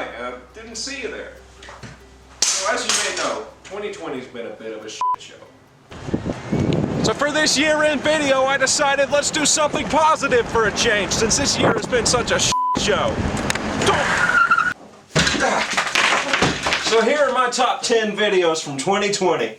hi. Didn't see you there. So as you may know, 2020's been a bit of a shit show. So for this year-end video, I decided let's do something positive for a change, since this year has been such a shit show. So here are my top 10 videos from 2020.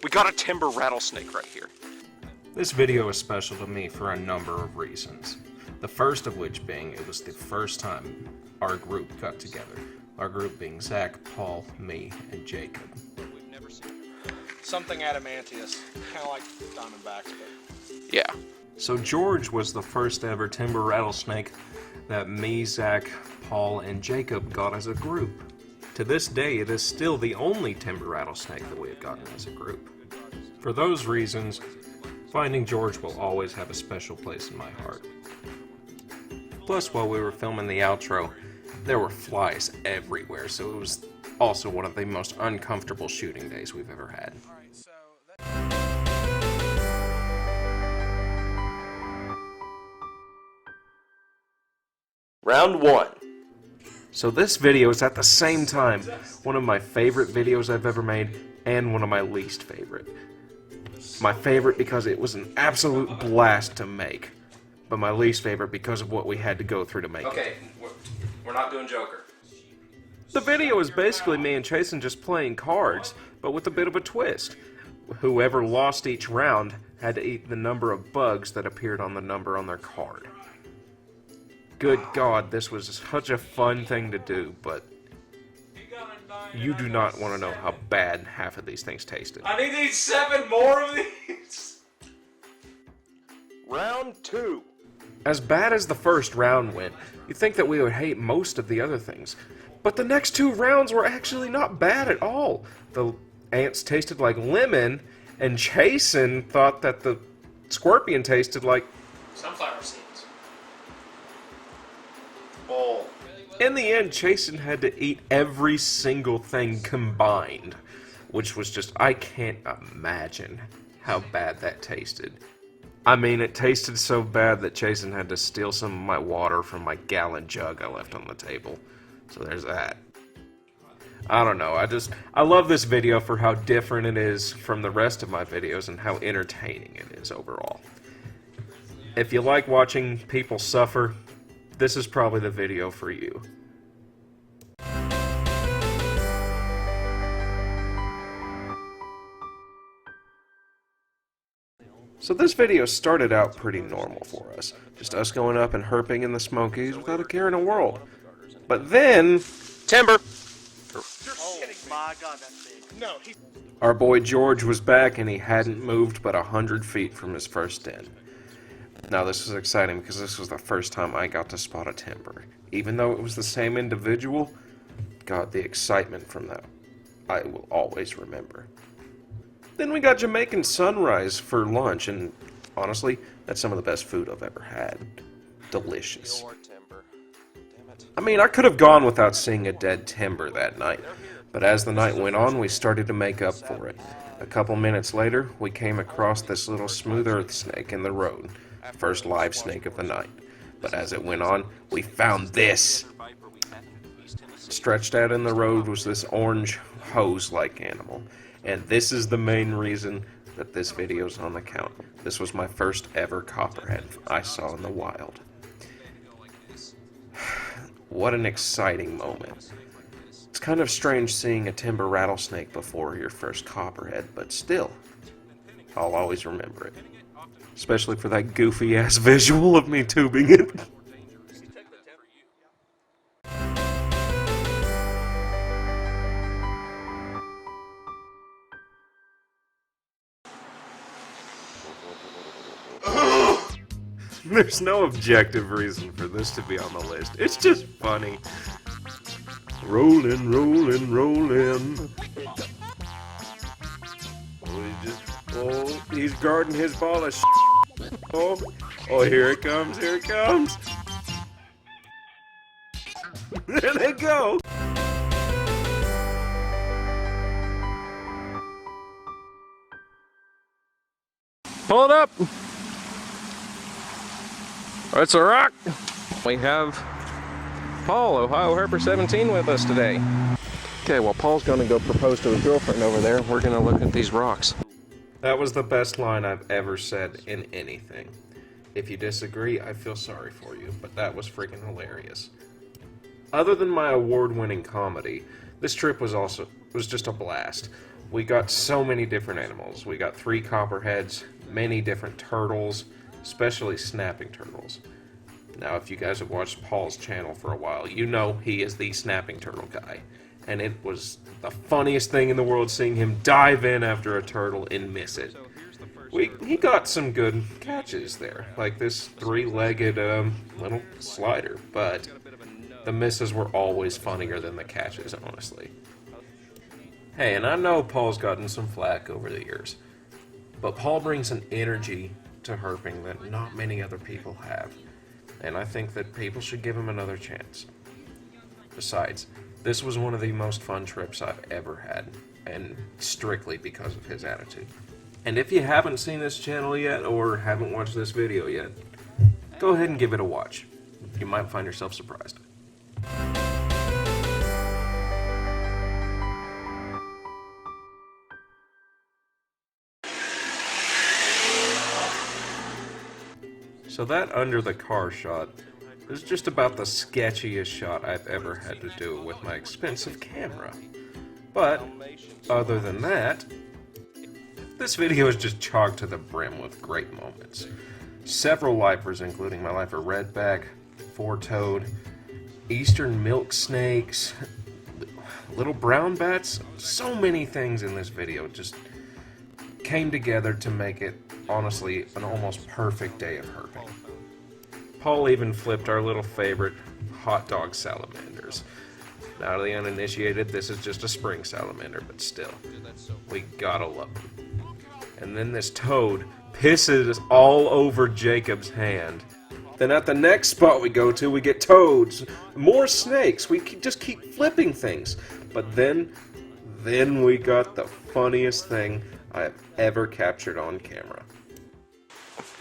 We got a timber rattlesnake right here. This video is special to me for a number of reasons. The first of which being it was the first time our group got together. Our group being Zach, Paul, me, and Jacob. We've never seen something adamantius, kind of like Diamondbacks, but yeah. So George was the first ever timber rattlesnake that me, Zach, Paul, and Jacob got as a group. To this day, it is still the only timber rattlesnake that we have gotten as a group. For those reasons, finding George will always have a special place in my heart. Plus, while we were filming the outro, there were flies everywhere, so it was also one of the most uncomfortable shooting days we've ever had. Round 1. So this video is at the same time one of my favorite videos I've ever made and one of my least favorite. My favorite because it was an absolute blast to make, but my least favorite because of what we had to go through to make it. Okay, we're not doing Joker. The video is basically me and Chasen just playing cards, but with a bit of a twist. Whoever lost each round had to eat the number of bugs that appeared on the number on their card. Good God, this was such a fun thing to do, but you do not want to know how bad half of these things tasted. I need to eat 7 more of these! Round 2. As bad as the first round went, you'd think that we would hate most of the other things. But the next 2 rounds were actually not bad at all. The ants tasted like lemon, and Chasen thought that the scorpion tasted like sunflower seeds. In the end, Chasen had to eat every single thing combined, which was just, I can't imagine how bad that tasted. I mean, it tasted so bad that Chasen had to steal some of my water from my gallon jug I left on the table. So there's that. I don't know, I love this video for how different it is from the rest of my videos and how entertaining it is overall. If you like watching people suffer, this is probably the video for you. So this video started out pretty normal for us. Just us going up and herping in the Smokies without a care in the world. But then... Timber! Oh my God, that's big. No, Our boy George was back and he hadn't moved but 100 feet from his first den. Now this was exciting because this was the first time I got to spot a timber. Even though it was the same individual, God, the excitement from that I will always remember. Then we got Jamaican Sunrise for lunch, and honestly, that's some of the best food I've ever had. Delicious. I mean, I could have gone without seeing a dead timber that night, but as the night went on, we started to make up for it. A couple minutes later, we came across this little smooth earth snake in the road. First live snake of the night. But as it went on, we found this. Stretched out in the road was this orange hose-like animal. And this is the main reason that this video's on the count. This was my first ever copperhead I saw in the wild. What an exciting moment. It's kind of strange seeing a timber rattlesnake before your first copperhead, but still, I'll always remember it. Especially for that goofy-ass visual of me tubing it. There's no objective reason for this to be on the list. It's just funny. Rolling, rolling, rolling. Oh, he's guarding his ball of Oh, here it comes, here it comes. There they go. Pull it up. It's a rock. We have Paul, Ohio Herper 17 with us today. Okay, well Paul's gonna go propose to his girlfriend over there. We're gonna look at these rocks. That was the best line I've ever said in anything. If you disagree, I feel sorry for you, but that was freaking hilarious. Other than my award-winning comedy, this trip was just a blast. We got so many different animals. We got 3 copperheads, many different turtles, especially snapping turtles. Now, if you guys have watched Paul's channel for a while, you know he is the snapping turtle guy. And it was the funniest thing in the world seeing him dive in after a turtle and miss it. He got some good catches there, like this 3-legged little slider, but the misses were always funnier than the catches, honestly. Hey, and I know Paul's gotten some flack over the years, but Paul brings an energy to herping that not many other people have, and I think that people should give him another chance. Besides, this was one of the most fun trips I've ever had, and strictly because of his attitude. And if you haven't seen this channel yet, or haven't watched this video yet, go ahead and give it a watch. You might find yourself surprised. So that under the car shot is just about the sketchiest shot I've ever had to do with my expensive camera. But, other than that, this video is just chock to the brim with great moments. Several lifers, including my lifer redback, four-toed, eastern milk snakes, little brown bats, so many things in this video just came together to make it, honestly, an almost perfect day of herping. Paul even flipped our little favorite hot dog salamanders. Now to the uninitiated, this is just a spring salamander, but still, we gotta love them. And then this toad pisses all over Jacob's hand. Then at the next spot we go to, we get toads, more snakes. We just keep flipping things. But then we got the funniest thing I've ever captured on camera.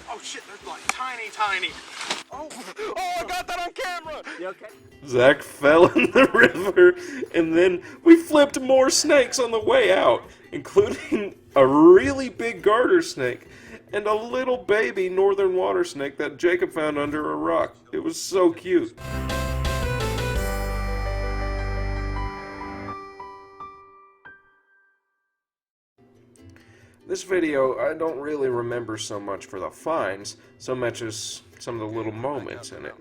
Oh shit, they're like tiny. Oh, I got that on camera! You okay? Zach fell in the river, and then we flipped more snakes on the way out, including a really big garter snake and a little baby northern water snake that Jacob found under a rock. It was so cute. This video, I don't really remember so much for the finds, so much as some of the little moments in it.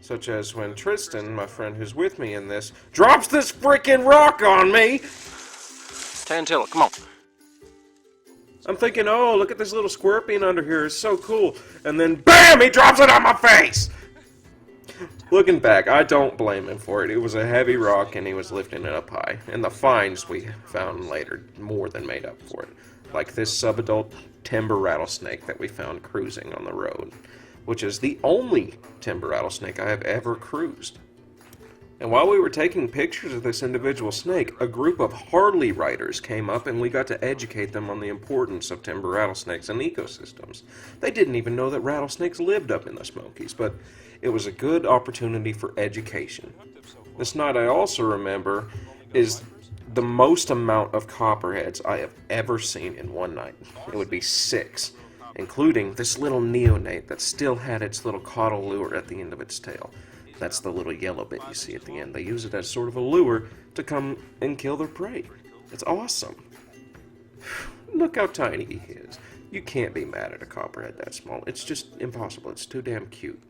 Such as when Tristan, my friend who's with me in this, drops this freaking rock on me! Tantilla, come on. I'm thinking, oh, look at this little scorpion under here, it's so cool. And then, BAM! He drops it on my face! Looking back, I don't blame him for it. It was a heavy rock and he was lifting it up high. And the finds we found later more than made up for it. Like this subadult timber rattlesnake that we found cruising on the road, which is the only timber rattlesnake I have ever cruised. And while we were taking pictures of this individual snake, a group of Harley riders came up and we got to educate them on the importance of timber rattlesnakes and ecosystems. They didn't even know that rattlesnakes lived up in the Smokies, but it was a good opportunity for education. This night I also remember is the most amount of copperheads I have ever seen in one night. It would be 6, including this little neonate that still had its little caudal lure at the end of its tail. That's the little yellow bit you see at the end. They use it as sort of a lure to come and kill their prey. It's awesome. Look how tiny he is. You can't be mad at a copperhead that small. It's just impossible. It's too damn cute.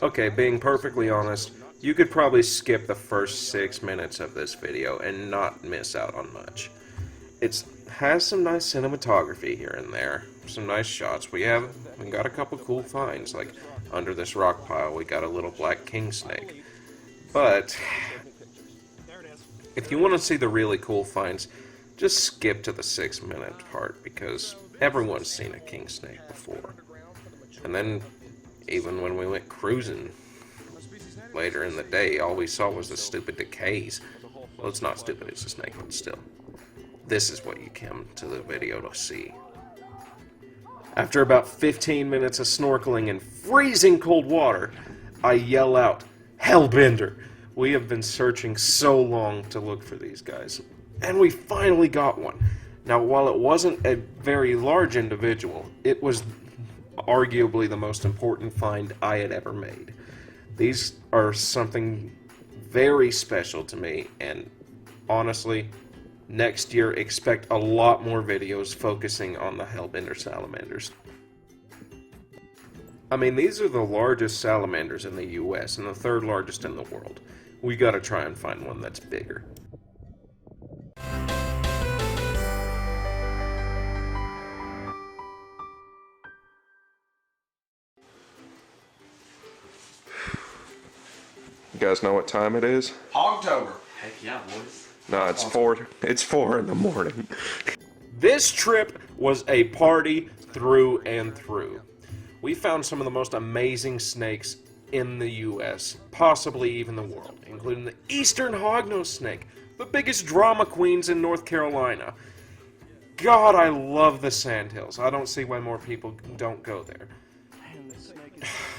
Okay, being perfectly honest, You could probably skip the first 6 minutes of this video and not miss out on much. It has some nice cinematography here and there, some nice shots. We got a couple cool finds, like under this rock pile we got a little black king snake. But if you want to see the really cool finds, just skip to the 6-minute part, because everyone's seen a king snake before. And then, even when we went cruising later in the day, all we saw was the stupid decays. Well, it's not stupid, it's a snake, but still. This is what you came to the video to see. After about 15 minutes of snorkeling in freezing cold water, I yell out, "Hellbender!" We have been searching so long to look for these guys, and we finally got one. Now, while it wasn't a very large individual, it was arguably the most important find I had ever made. These are something very special to me, and honestly, next year expect a lot more videos focusing on the Hellbender salamanders. I mean, these are the largest salamanders in the US and the 3rd largest in the world. We gotta try and find one that's bigger. You guys know what time it is? Hogtober. Heck yeah, boys. No, it's 4. It's 4 in the morning. This trip was a party through and through. We found some of the most amazing snakes in the US, possibly even the world, including the eastern hognose snake, the biggest drama queens in North Carolina. God, I love the Sandhills. I don't see why more people don't go there.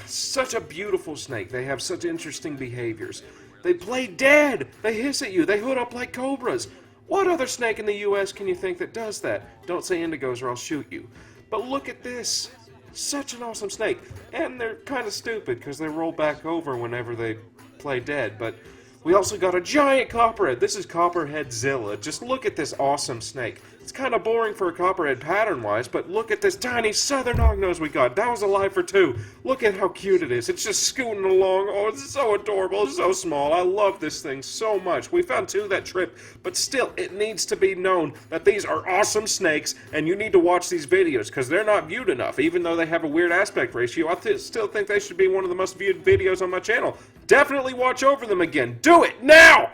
Such a beautiful snake. They have such interesting behaviors. They play dead. They hiss at you. They hood up like cobras. What other snake in the US can you think that does that? Don't say indigos or I'll shoot you. But look at this. Such an awesome snake. And they're kind of stupid because they roll back over whenever they play dead. But we also got a giant copperhead. This is Copperheadzilla. Just look at this awesome snake. It's kind of boring for a copperhead pattern-wise, but look at this tiny southern hognose we got. That was alive for 2. Look at how cute it is. It's just scooting along. Oh, it's so adorable. It's so small. I love this thing so much. We found 2 that trip, but still, it needs to be known that these are awesome snakes, and you need to watch these videos, because they're not viewed enough. Even though they have a weird aspect ratio, I still think they should be one of the most viewed videos on my channel. Definitely watch over them again. Do it now!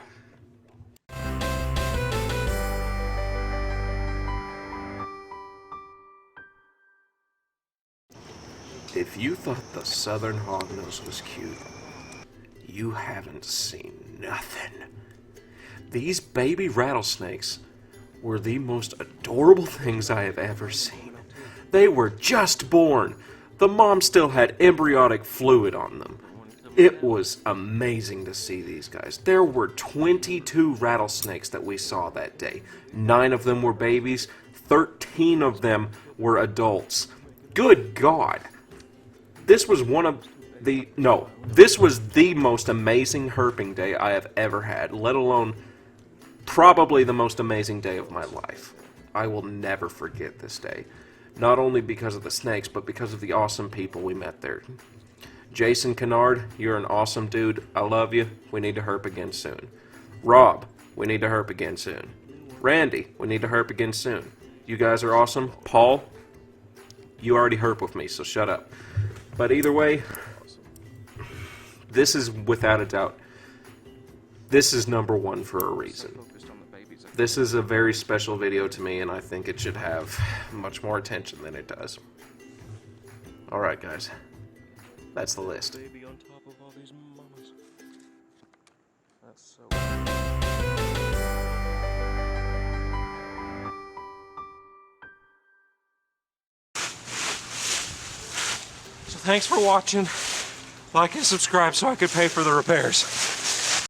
If you thought the southern hognose was cute, you haven't seen nothing. These baby rattlesnakes were the most adorable things I have ever seen. They were just born. The mom still had embryonic fluid on them. It was amazing to see these guys. There were 22 rattlesnakes that we saw that day. 9 of them were babies. 13 of them were adults. Good God. This was this was the most amazing herping day I have ever had, let alone probably the most amazing day of my life. I will never forget this day. Not only because of the snakes, but because of the awesome people we met there. Jason Kennard, you're an awesome dude. I love you. We need to herp again soon. Rob, we need to herp again soon. Randy, we need to herp again soon. You guys are awesome. Paul, you already herp with me, so shut up. But either way, this is without a doubt, this is #1 for a reason. This is a very special video to me, and I think it should have much more attention than it does. Alright guys, that's the list. So thanks for watching. Like and subscribe so I could pay for the repairs.